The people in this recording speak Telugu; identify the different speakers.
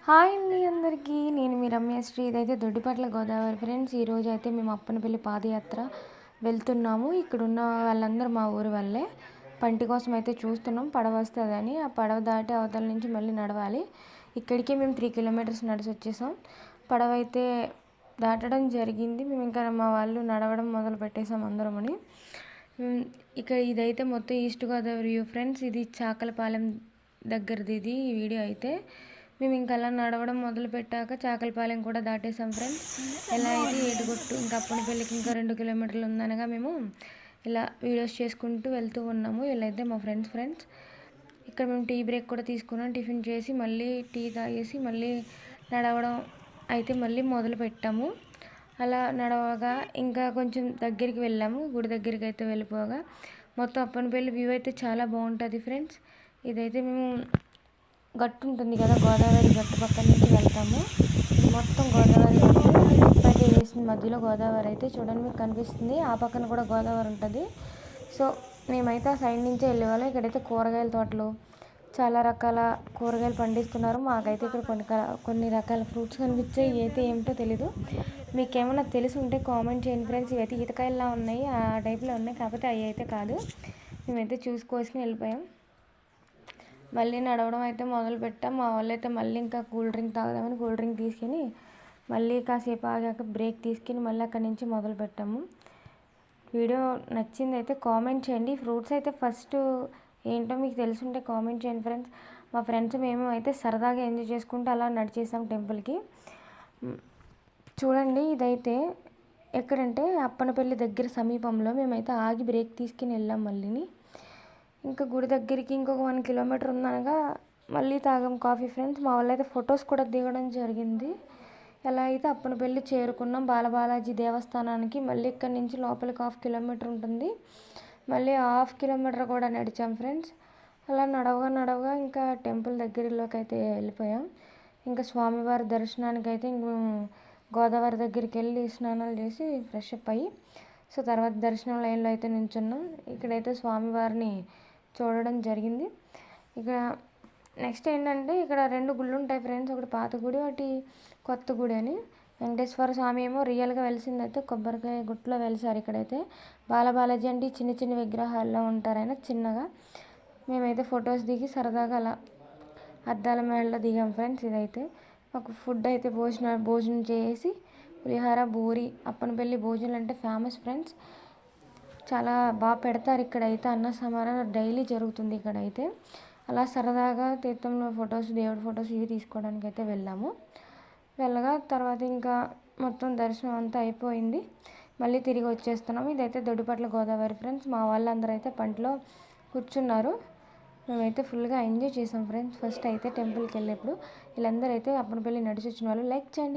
Speaker 1: హాయ్ అండి అందరికీ. నేను మీ రమ్యశ్రీ. ఇదైతే దొడ్డిపట్ల గోదావరి ఫ్రెండ్స్. ఈరోజు అయితే మేము అప్పనపల్లి పాదయాత్ర వెళ్తున్నాము. ఇక్కడున్న వాళ్ళందరూ మా ఊరి వాళ్ళే. పంటి కోసం అయితే చూస్తున్నాం, పడవ వస్తుందని. ఆ పడవ దాటి అవతల నుంచి మళ్ళీ నడవాలి. ఇక్కడికే మేము 3 కిలోమీటర్స్ నడిచి వచ్చేసాం. పడవ అయితే దాటడం జరిగింది. మేము ఇంకా మా వాళ్ళు నడవడం మొదలు పెట్టేసాం అందరమని. ఇక్కడ ఇదైతే మొత్తం ఈస్ట్ గోదావరి వ్యూ ఫ్రెండ్స్. ఇది చాకలపాలెం దగ్గరది ఇది ఈ వీడియో అయితే. మేము ఇంకా అలా నడవడం మొదలు పెట్టాక చాకలపాలెం కూడా దాటేసాం ఫ్రెండ్స్. ఎలా అయితే ఏడుగొట్టు ఇంకా అప్పనపల్లికి ఇంకా 2 కిలోమీటర్లు ఉందనగా మేము ఇలా వీడియోస్ చేసుకుంటూ వెళ్తూ ఉన్నాము. ఇలా అయితే మా ఫ్రెండ్స్ ఇక్కడ మేము టీ బ్రేక్ కూడా తీసుకున్నాం. టిఫిన్ చేసి మళ్ళీ టీ తాగేసి మళ్ళీ నడవడం అయితే మళ్ళీ మొదలు పెట్టాము. అలా నడవగా ఇంకా కొంచెం దగ్గరికి వెళ్ళాము. గుడి దగ్గరికి అయితే వెళ్ళిపోగా మొత్తం అప్పనపల్లి వ్యూ అయితే చాలా బాగుంటుంది ఫ్రెండ్స్. ఇదైతే మేము గట్టు ఉంటుంది కదా, గోదావరి గట్టు పక్కన నుంచి వెళ్తాము. ఇది మొత్తం గోదావరి గట్టు అయితే వేసిన మధ్యలో గోదావరి అయితే చూడండి మీకు కనిపిస్తుంది. ఆ పక్కన కూడా గోదావరి ఉంటుంది. సో మేమైతే ఆ సైడ్ నుంచే వెళ్ళేవాళ్ళం. ఇక్కడైతే కూరగాయల తోటలు, చాలా రకాల కూరగాయలు పండిస్తున్నారు. మాకైతే ఇక్కడ కొన్ని రకాల ఫ్రూట్స్ కనిపించాయి. అయితే ఏమిటో తెలీదు. మీకేమైనా తెలిసి ఉంటే కామెంట్ చేయండి ఫ్రెండ్స్. ఇవైతే ఈతకాయల్లా ఉన్నాయి, ఆ టైప్లో ఉన్నాయి, కాకపోతే అవి అయితే కాదు. మేమైతే చూసుకొని వెళ్ళిపోయాం. మళ్ళీ నడవడం అయితే మొదలు పెట్టాం. మా వాళ్ళు అయితే మళ్ళీ ఇంకా కూల్ డ్రింక్ తాగుదామని కూల్ డ్రింక్ తీసుకుని మళ్ళీ కాసేపు ఆగాక బ్రేక్ తీసుకుని మళ్ళీ అక్కడి నుంచి మొదలు పెట్టాము. వీడియో నచ్చింది అయితే కామెంట్ చేయండి. ఫ్రూట్స్ అయితే ఫస్ట్ ఏంటో మీకు తెలుసుంటే కామెంట్ చేయండి ఫ్రెండ్స్. మా ఫ్రెండ్స్ మేము అయితే సరదాగా ఎంజాయ్ చేసుకుంటూ అలా నడిచేసాం టెంపుల్కి. చూడండి ఇదైతే ఎక్కడంటే అప్పనపల్లి దగ్గర సమీపంలో మేమైతే ఆగి బ్రేక్ తీసుకుని వెళ్ళాం. మళ్ళీని ఇంకా గుడి దగ్గరికి ఇంకొక 1 కిలోమీటర్ ఉందనగా మళ్ళీ తాగాం కాఫీ ఫ్రెండ్స్. మా వాళ్ళు అయితే ఫొటోస్ కూడా దిగడం జరిగింది. ఎలా అయితే అప్పనపల్లి చేరుకున్నాం బాలబాలాజీ దేవస్థానానికి. మళ్ళీ ఇక్కడ నుంచి లోపలికి 1/2 కిలోమీటర్ ఉంటుంది. మళ్ళీ 1/2 కిలోమీటర్ కూడా నడిచాం ఫ్రెండ్స్. అలా నడవగా ఇంకా టెంపుల్ దగ్గరలోకి అయితే వెళ్ళిపోయాం. ఇంకా స్వామివారి దర్శనానికి అయితే గోదావరి దగ్గరికి వెళ్ళి స్నానాలు చేసి ఫ్రెష్ అప్ అయ్యి సో తర్వాత దర్శనం లైన్లో అయితే నించున్నాం. ఇక్కడైతే స్వామివారిని చూడడం జరిగింది. ఇక్కడ నెక్స్ట్ ఏంటంటే ఇక్కడ 2 గుళ్ళు ఉంటాయి ఫ్రెండ్స్. ఒకటి పాత గుడి, ఒకటి కొత్త గుడి అని. వెంకటేశ్వర స్వామి ఏమో రియల్గా వెలిసిందైతే కొబ్బరికాయ గుట్లో వెలిసారు. ఇక్కడైతే బాలబాలాజీ అంటే చిన్న విగ్రహాల్లో ఉంటారైనా చిన్నగా. మేమైతే ఫొటోస్ దిగి సరదాగా అలా అద్దాల మేడలో దిగాం ఫ్రెండ్స్. ఇదైతే మాకు ఫుడ్ అయితే భోజనం చేసి పులిహార, బూరి, అప్పనపల్లి భోజనాలు అంటే ఫేమస్ ఫ్రెండ్స్. చాలా బాగా పెడతారు ఇక్కడైతే. అన్న సమారాధన డైలీ జరుగుతుంది ఇక్కడైతే. అలా సరదాగా తీర్థంలో ఫొటోస్, దేవుడి ఫొటోస్ ఇవి తీసుకోవడానికి అయితే వెళ్ళగా తర్వాత ఇంకా మొత్తం దర్శనం అంతా అయిపోయింది. మళ్ళీ తిరిగి వచ్చేస్తున్నాము. ఇదైతే దొడ్డిపట్ల గోదావరి ఫ్రెండ్స్. మా వాళ్ళందరూ అయితే పంటలో కూర్చున్నారు. మేమైతే ఫుల్గా ఎంజాయ్ చేసాం ఫ్రెండ్స్. ఫస్ట్ అయితే టెంపుల్కి వెళ్ళేప్పుడు వీళ్ళందరూ అయితే అప్పనపల్లి నడిచి వచ్చిన వాళ్ళు లైక్ చేయండి.